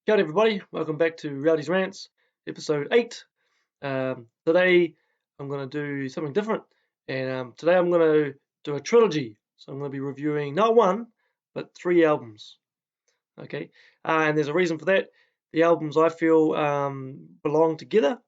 G'day everybody, welcome back to Rowdy's Rants, episode 8. Today I'm going to do something different, and today I'm going to do a trilogy. So I'm going to be reviewing not one, but 3 albums. Okay, and there's a reason for that. The albums I feel belong together.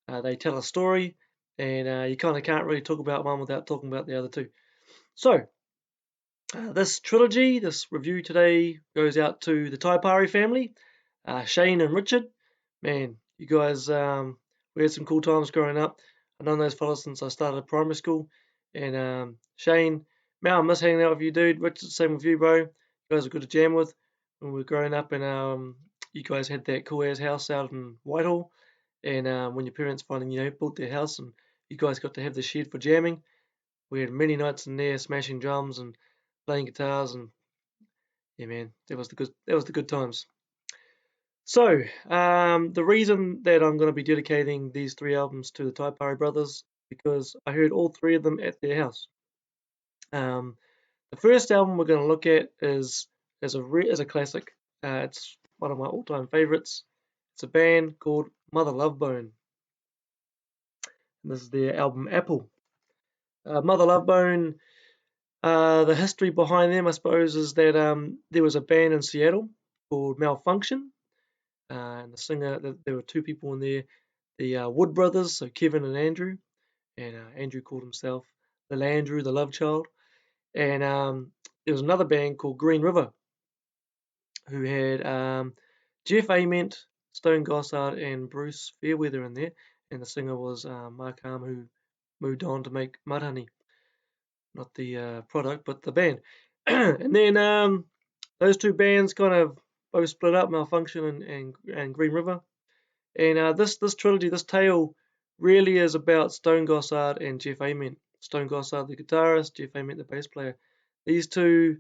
They tell a story, and you kind of can't really talk about one without talking about the other two. So this trilogy, this review today goes out to the Taipari family. Shane and Richard, man, you guys, we had some cool times growing up. I've known those fellas since I started primary school. And Shane, man, I miss hanging out with you, dude. Richard, same with you, bro. You guys were good to jam with when we were growing up. And you guys had that cool ass house out in Whitehall. And when your parents finally, built their house and you guys got to have the shed for jamming, we had many nights in there smashing drums and playing guitars. And yeah, man, that was the good times. So, the reason that I'm going to be dedicating these 3 albums to the Taipari brothers because I heard all 3 of them at their house. Um, the first album we're going to look at is a classic. It's one of my all-time favorites. It's a band called Mother Love Bone, and this is their album Apple. Mother Love Bone. The history behind them, I suppose, is that there was a band in Seattle called Malfunction. And the singer, there were 2 people in there, the Wood brothers, so Kevin and Andrew. And Andrew called himself the Landrew, the love child. And there was another band called Green River who had Jeff Ament, Stone Gossard, and Bruce Fairweather in there. And the singer was Mark Harm, who moved on to make Mudhoney. Not the product, but the band. And then those 2 bands kind of both split up, Malfunction and Green River. And this trilogy, this tale, really is about Stone Gossard and Jeff Ament. Stone Gossard, the guitarist, Jeff Ament, the bass player. These two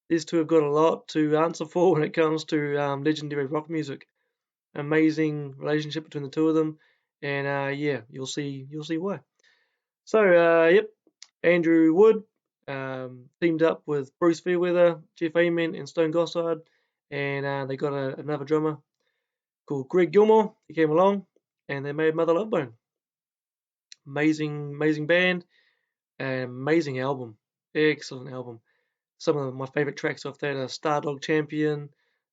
have got a lot to answer for when it comes to legendary rock music. Amazing relationship between the 2 of them, and yeah, you'll see why. So yep, Andrew Wood teamed up with Bruce Fairweather, Jeff Ament, and Stone Gossard, and they got another drummer called Greg Gilmore. He came along, and they made Mother Love Bone. Amazing band, and amazing album. Excellent album. Some of my favorite tracks off that are Stardog Champion,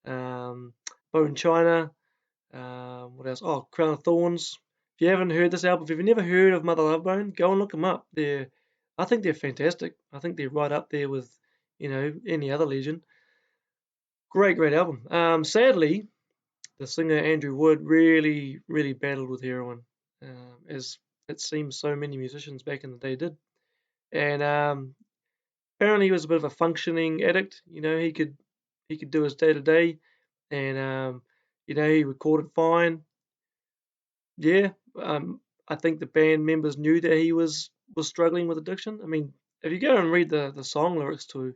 Bone China, what else? Oh, Crown of Thorns. If you haven't heard this album, if you've never heard of Mother Love Bone, go and look them up. I think they're fantastic. I think they're right up there with, any other legend. Great album. Sadly, the singer Andrew Wood really battled with heroin, as it seems so many musicians back in the day did. And apparently he was a bit of a functioning addict. He could do his day to day, and he recorded fine. Yeah, I think the band members knew that he was struggling with addiction. I mean, if you go and read the song lyrics to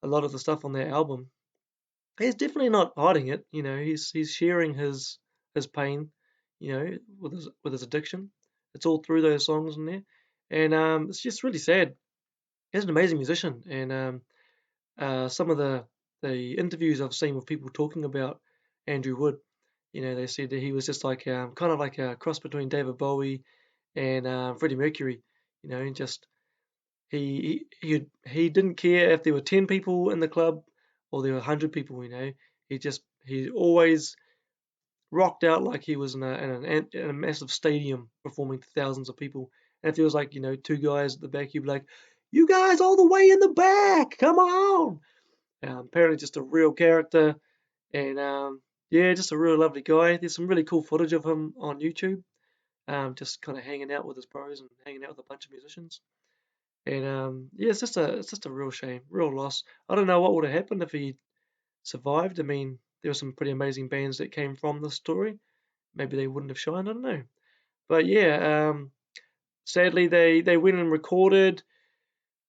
a lot of the stuff on their album, he's definitely not hiding it. He's sharing his pain, with his addiction. It's all through those songs in there, and it's just really sad. He's an amazing musician, and some of the interviews I've seen with people talking about Andrew Wood, they said that he was just like kind of like a cross between David Bowie and Freddie Mercury. Just he didn't care if there were 10 people in the club or there were 100 people. He always rocked out like he was in a massive stadium performing to thousands of people. And if there was like 2 guys at the back, he'd be like, "You guys all the way in the back, come on!" Apparently, just a real character, and yeah, just a real lovely guy. There's some really cool footage of him on YouTube, just kind of hanging out with his bros and hanging out with a bunch of musicians. And yeah, it's just a real shame, real loss. I don't know what would have happened if he survived. I mean, there were some pretty amazing bands that came from this story. Maybe they wouldn't have shined. I don't know. But yeah, sadly they went and recorded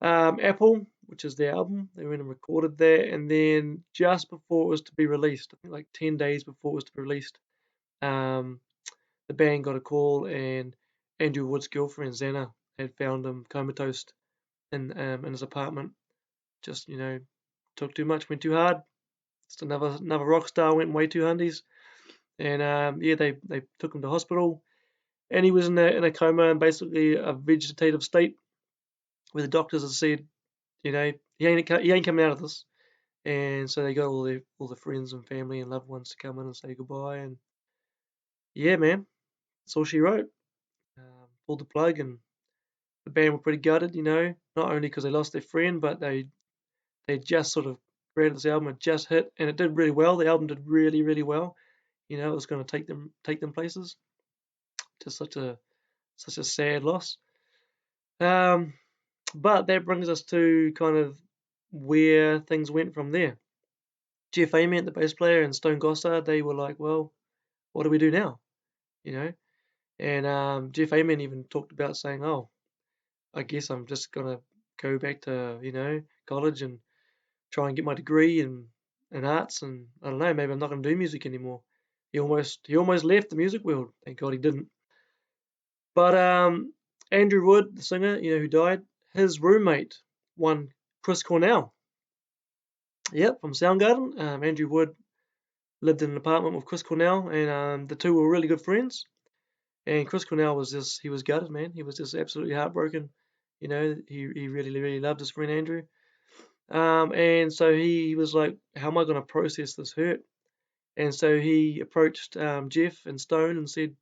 Apple, which is their album. They went and recorded that, and then just before it was to be released, I think like 10 days before it was to be released, um, the band got a call, and Andrew Wood's girlfriend Xana had found him comatose in his apartment. Just took too much, went too hard. Just another rock star went way too hundies. and yeah, they took him to hospital, and he was in a coma and basically a vegetative state, where the doctors had said, he ain't coming out of this. And so they got all the friends and family and loved ones to come in and say goodbye. And yeah, man, that's all she wrote. Pulled the plug, and the band were pretty gutted, not only because they lost their friend, but they just sort of created this album. It just hit, and it did really well. The album did really, really well. It was going to take them places. Just such a sad loss. Um, but that brings us to kind of where things went from there. Jeff Ament, the bass player, and Stone Gossard, they were like, well, what do we do now? You know, and Jeff Ament even talked about saying, oh, I guess I'm just gonna go back to college and try and get my degree in arts, and I don't know, maybe I'm not gonna do music anymore. He almost left the music world. Thank God he didn't. But Andrew Wood, the singer, who died, his roommate, one Chris Cornell. Yep, from Soundgarden. Andrew Wood lived in an apartment with Chris Cornell, and the two were really good friends. And Chris Cornell he was gutted, man. He was just absolutely heartbroken. He really, really loved his friend Andrew. And so he was like, how am I going to process this hurt? And so he approached Jeff and Stone and said,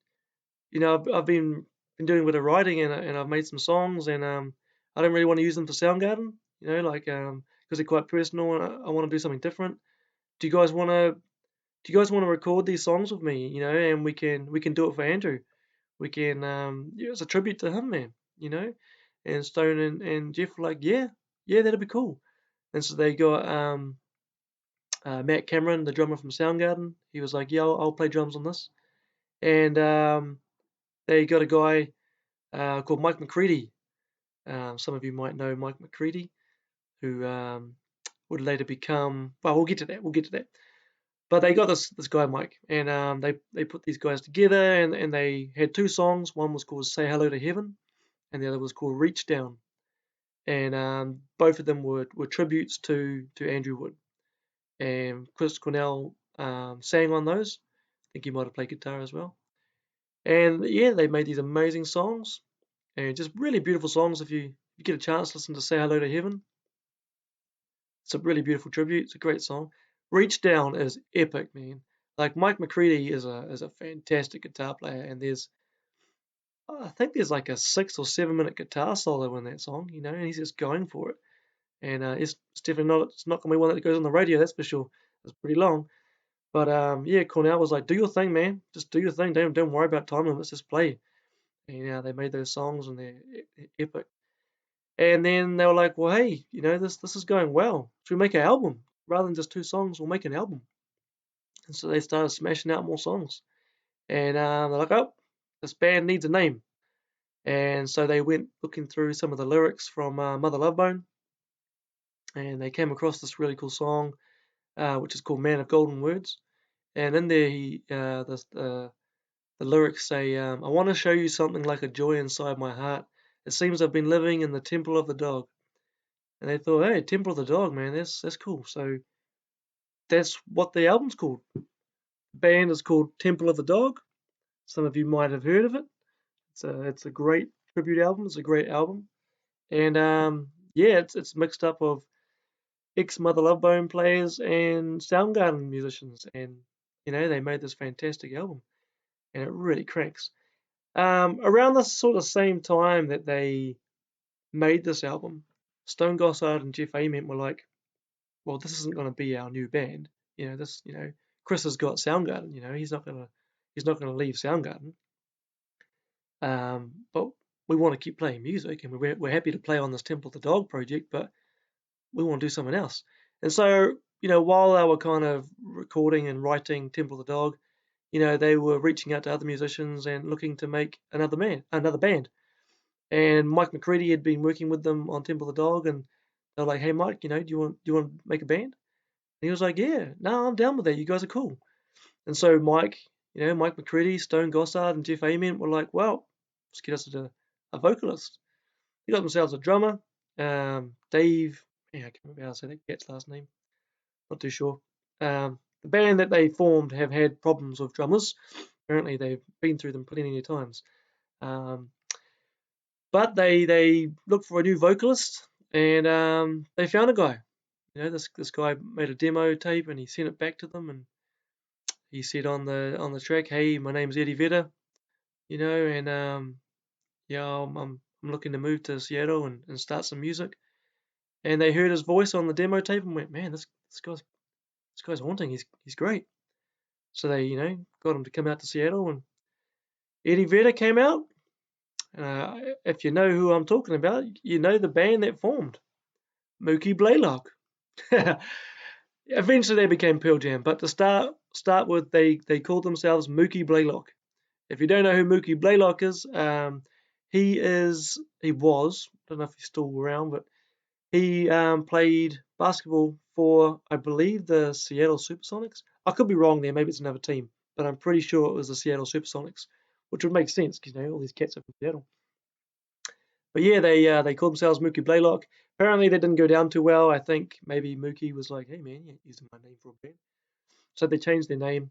I've been doing a bit of writing, and I've made some songs, and I don't really want to use them for Soundgarden, because they're quite personal, and I want to do something different. Do you guys want to record these songs with me, and we can do it for Andrew. We can it's a tribute to him, man, And Stone and Jeff were like, yeah, that'd be cool. And so they got Matt Cameron, the drummer from Soundgarden. He was like, yeah, I'll play drums on this. And they got a guy called Mike McCready. Some of you might know Mike McCready, who would later become. Well, we'll get to that. We'll get to that. But they got this guy Mike, and they put these guys together, and they had two songs. One was called "Say Hello to Heaven," and the other was called "Reach Down." And both of them were tributes to Andrew Wood. And Chris Cornell sang on those. I think he might have played guitar as well. And yeah, they made these amazing songs, and just really beautiful songs. If you get a chance to listen to "Say Hello to Heaven," it's a really beautiful tribute. It's a great song. "Reach Down" is epic, man. Like Mike McCready is a fantastic guitar player, and I think there's like a 6 or 7 minute guitar solo in that song, and he's just going for it. And it's definitely not gonna be one that goes on the radio, that's for sure. It's pretty long. But yeah, Cornell was like, do your thing, man. Just do your thing. Don't worry about time limits. Just play. And they made those songs, and they're epic. And then they were like, well, hey, this is going well. Should we make an album rather than just two songs? We'll make an album. And so they started smashing out more songs. And they're like, oh, this band needs a name. And so they went looking through some of the lyrics from Mother Love Bone, and they came across this really cool song, which is called "Man of Golden Words." And in there, the lyrics say, "I want to show you something like a joy inside my heart. It seems I've been living in the temple of the dog." And they thought, "Hey, Temple of the Dog, man, that's cool." So that's what the album's called. The band is called Temple of the Dog. Some of you might have heard of it. It's a great tribute album. It's a great album, and yeah, it's mixed up of ex-Mother Love Bone players and Soundgarden musicians, and they made this fantastic album, and it really cranks. Around the sort of same time that they made this album, Stone Gossard and Jeff Ament were like, "Well, this isn't going to be our new band. Chris has got Soundgarden. He's not gonna leave Soundgarden. But we want to keep playing music, and we're happy to play on this Temple of the Dog project, but we want to do something else." And so, while they were kind of recording and writing Temple of the Dog, they were reaching out to other musicians and looking to make another band. And Mike McCready had been working with them on Temple of the Dog, and they were like, "Hey, Mike, do you want to make a band?" And he was like, "Yeah, no, I'm down with that. You guys are cool." And so Mike McCready, Stone Gossard, and Jeff Ament were like, "Well, let's get us a vocalist." They got themselves a drummer, Dave. Yeah, I can't remember how to say that cat's last name. Not too sure. the band that they formed have had problems with drummers. Apparently, they've been through them plenty of times. Um, but they looked for a new vocalist, and they found a guy. This guy made a demo tape, and he sent it back to them, and he said on the track, "Hey, my name's Eddie Vedder, and yeah, I'm looking to move to Seattle and start some music." And they heard his voice on the demo tape and went, "Man, this guy's haunting. He's great." So they, got him to come out to Seattle, and Eddie Vedder came out. If you know who I'm talking about, you know the band that formed, Mookie Blaylock. Eventually they became Pearl Jam, but to start with, they called themselves Mookie Blaylock. If you don't know who Mookie Blaylock is, he was, I don't know if he's still around, but he played basketball for, I believe, the Seattle Supersonics. I could be wrong there, maybe it's another team, but I'm pretty sure it was the Seattle Supersonics, which would make sense because all these cats are from Seattle. But yeah, they called themselves Mookie Blaylock. Apparently, that didn't go down too well. I think maybe Mookie was like, "Hey man, you're using my name for a band," so they changed their name.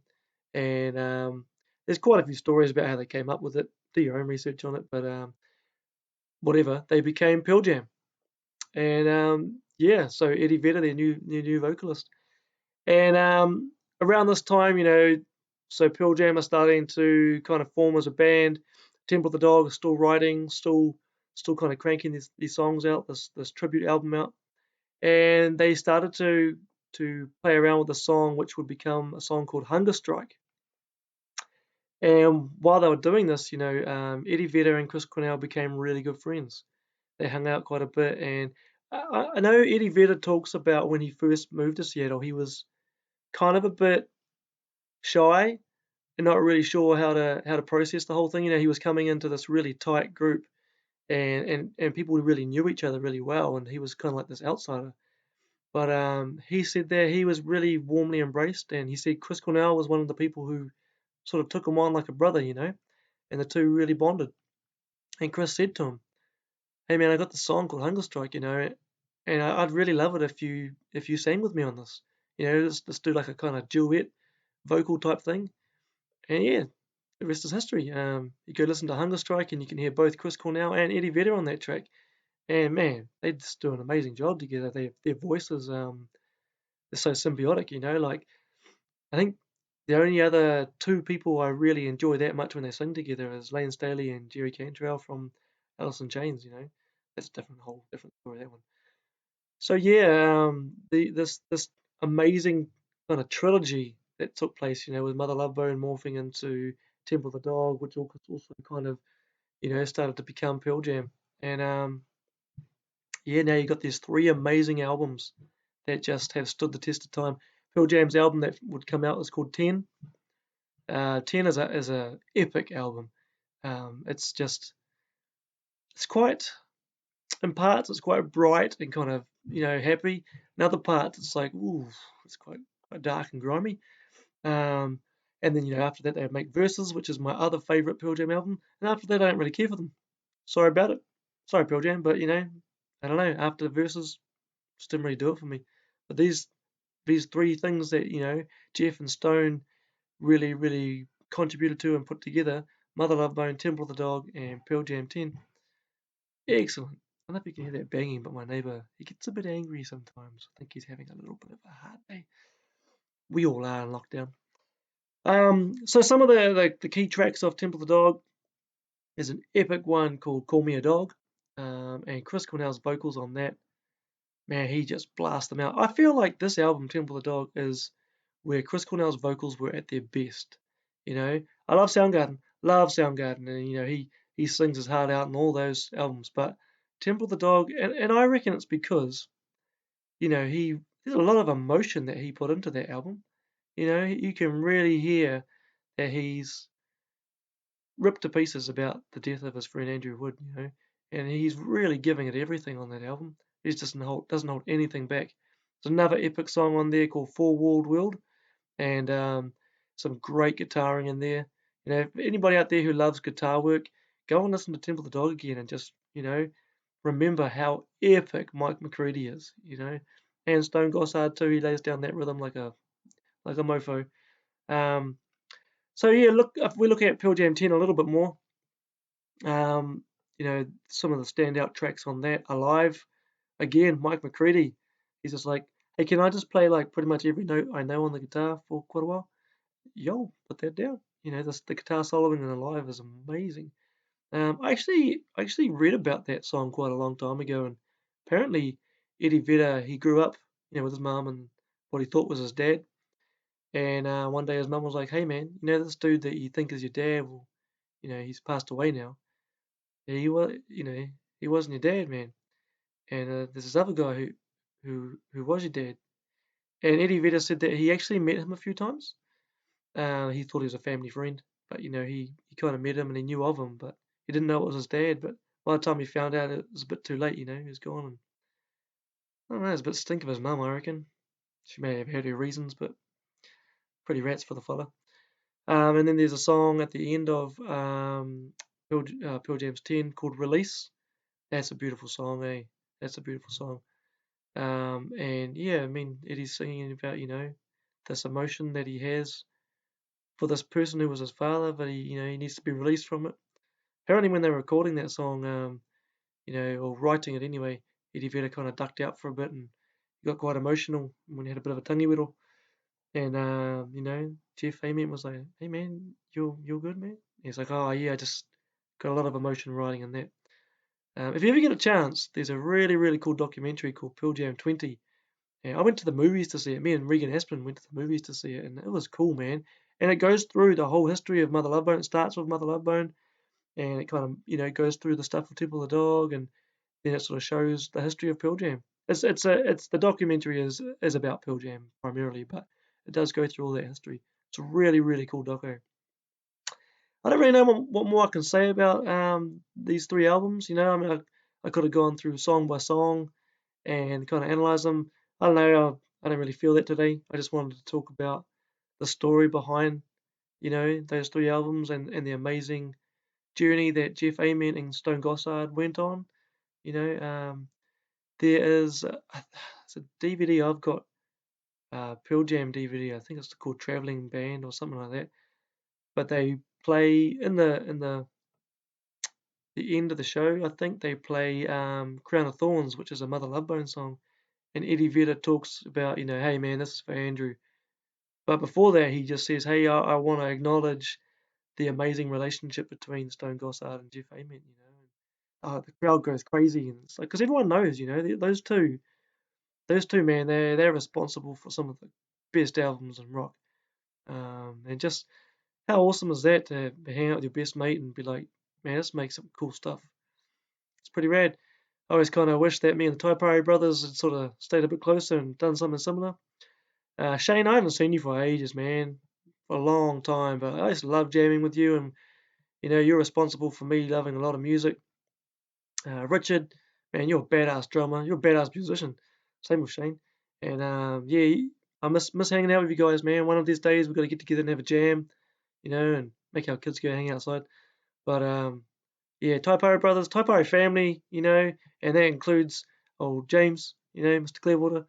And there's quite a few stories about how they came up with it. Do your own research on it, but whatever. They became Pearl Jam, and yeah, so Eddie Vedder, their new vocalist. And around this time, so Pearl Jam are starting to kind of form as a band. Temple of the Dog is still writing, still kind of cranking these songs out, this tribute album out, and they started to play around with a song which would become a song called Hunger Strike. And while they were doing this, Eddie Vedder and Chris Cornell became really good friends. They hung out quite a bit, and I know Eddie Vedder talks about when he first moved to Seattle, he was kind of a bit shy and not really sure how to process the whole thing. He was coming into this really tight group, and people really knew each other really well, and he was kind of like this outsider. But he said that he was really warmly embraced, and he said Chris Cornell was one of the people who sort of took him on like a brother, and the two really bonded. And Chris said to him, "Hey man, I got this song called Hunger Strike, and I'd really love it if you sang with me on this. Let's do like a kind of duet vocal type thing." And yeah, the rest is history. You go listen to Hunger Strike, and you can hear both Chris Cornell and Eddie Vedder on that track. And man, they just do an amazing job together. Their voices, they're so symbiotic. Like I think the only other two people I really enjoy that much when they sing together is Lane Staley and Jerry Cantrell from Alice in Chains. That's a whole different story, that one. So yeah, this amazing kind of trilogy that took place, with Mother Love Bone morphing into Temple of the Dog, which also kind of, started to become Pearl Jam. And yeah, now you got these three amazing albums that just have stood the test of time. Pearl Jam's album that would come out is called 10. 10 is a epic album. It's quite, in parts it's quite bright and kind of happy. In other parts it's like, ooh, it's quite dark and grimy. Um, and then after that they make Verses, which is my other favorite Pearl Jam album. And after that I don't really care for them. Sorry about it. Sorry Pearl Jam, but I don't know. After the Verses, just didn't really do it for me. But these three things that Jeff and Stone really, really contributed to and put together: Mother Love Bone, Temple of the Dog, and Pearl Jam 10. Excellent. I don't know if you can hear that banging, but my neighbour, he gets a bit angry sometimes. I think he's having a little bit of a hard day. We all are in lockdown. So some of the key tracks of Temple of the Dog is an epic one called Call Me a Dog. And Chris Cornell's vocals on that, man, he just blasts them out. I feel like this album, Temple of the Dog, is where Chris Cornell's vocals were at their best. I love Soundgarden, and he sings his heart out in all those albums. But Temple of the Dog, and I reckon it's because there's a lot of emotion that he put into that album. You can really hear that he's ripped to pieces about the death of his friend Andrew Wood, and he's really giving it everything on that album. He just doesn't hold anything back. There's another epic song on there called Four Walled World, and some great guitaring in there. If anybody out there who loves guitar work, go and listen to Temple of the Dog again and just, remember how epic Mike McCready is, and Stone Gossard too. He lays down that rhythm like a like a mofo. Um, so yeah, look, if we look at Pearl Jam 10 a little bit more, um, some of the standout tracks on that, Alive, again, Mike McCready, he's just like, hey, can I just play like pretty much every note I know on the guitar for quite a while? Yo, put that down. The guitar solo in Alive is amazing. I actually read about that song quite a long time ago, and apparently Eddie Vedder, he grew up, with his mum and what he thought was his dad. And one day his mum was like, "Hey man, this dude that you think is your dad, well, he's passed away now. Yeah, he wasn't your dad, man. And there's this other guy who was your dad." And Eddie Vedder said that he actually met him a few times. He thought he was a family friend, but he kind of met him and he knew of him, but he didn't know it was his dad. But by the time he found out, it was a bit too late. He was gone, and I don't know, it's a bit stink of his mum, I reckon. She may have had her reasons, but pretty rats for the fella. And then there's a song at the end of Pearl Jam's 10 called Release. That's a beautiful song, eh? That's a beautiful song. And yeah, I mean, Eddie's singing about, this emotion that he has for this person who was his father, but he needs to be released from it. Apparently, when they were recording that song, or writing it anyway, Eddie Vedder kind of ducked out for a bit and he got quite emotional when he had a bit of a tongue whittle. And Jeff Ament was like, "Hey man, you're good, man." He's like, "Oh yeah, I just got a lot of emotion writing in that." If you ever get a chance, there's a really really cool documentary called Pearl Jam 20. And I went to the movies to see it. Me and Regan Aspen went to the movies to see it, and it was cool, man. And it goes through the whole history of Mother Love Bone. It starts with Mother Love Bone, and it kind of goes through the stuff with Temple of the Dog, and then it sort of shows the history of Pearl Jam. It's the documentary is about Pearl Jam primarily, but it does go through all that history. It's a really really cool doco. I don't really know what more I can say about these three albums. I mean, I could have gone through song by song and kind of analyze them. I don't know. I don't really feel that today. I just wanted to talk about the story behind those three albums and the amazing journey that Jeff Ament and Stone Gossard went on. You know, there is it's a DVD I've got, Pearl Jam DVD. I think it's called Traveling Band or something like that. But they play the end of the show. I think they play Crown of Thorns, which is a Mother Love Bone song. And Eddie Vedder talks about, hey man, this is for Andrew. But before that, he just says, hey, I want to acknowledge the amazing relationship between Stone Gossard and Jeff Ament. The crowd goes crazy, and it's like because everyone knows, those two, man, they're responsible for some of the best albums in rock. And just how awesome is that to hang out with your best mate and be like, man, let's make some cool stuff. It's pretty rad. I always kind of wish that me and the Taipari brothers had sort of stayed a bit closer and done something similar. Shane, I haven't seen you for ages, man, for a long time, but I just love jamming with you, and you're responsible for me loving a lot of music. Richard, man, you're a badass drummer. You're a badass musician. Same with Shane. And yeah, I miss hanging out with you guys, man. One of these days we've got to get together and have a jam, and make our kids go hang outside. But yeah, Taipari Brothers, Taipari Family, and that includes old James, Mr. Clearwater.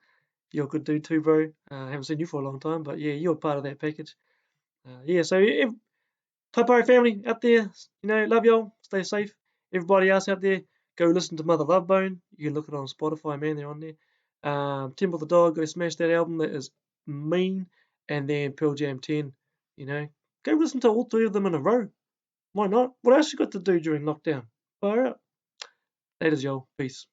You're a good dude too, bro. Haven't seen you for a long time, but yeah, you're part of that package. Yeah, so Taipari family out there, love y'all. Stay safe. Everybody else out there, go listen to Mother Love Bone. You can look it on Spotify, man. They're on there. Temple the Dog, go smash that album. That is mean. And then Pearl Jam 10. Go listen to all three of them in a row. Why not? What else you got to do during lockdown? Fire out. Laters, y'all. Peace.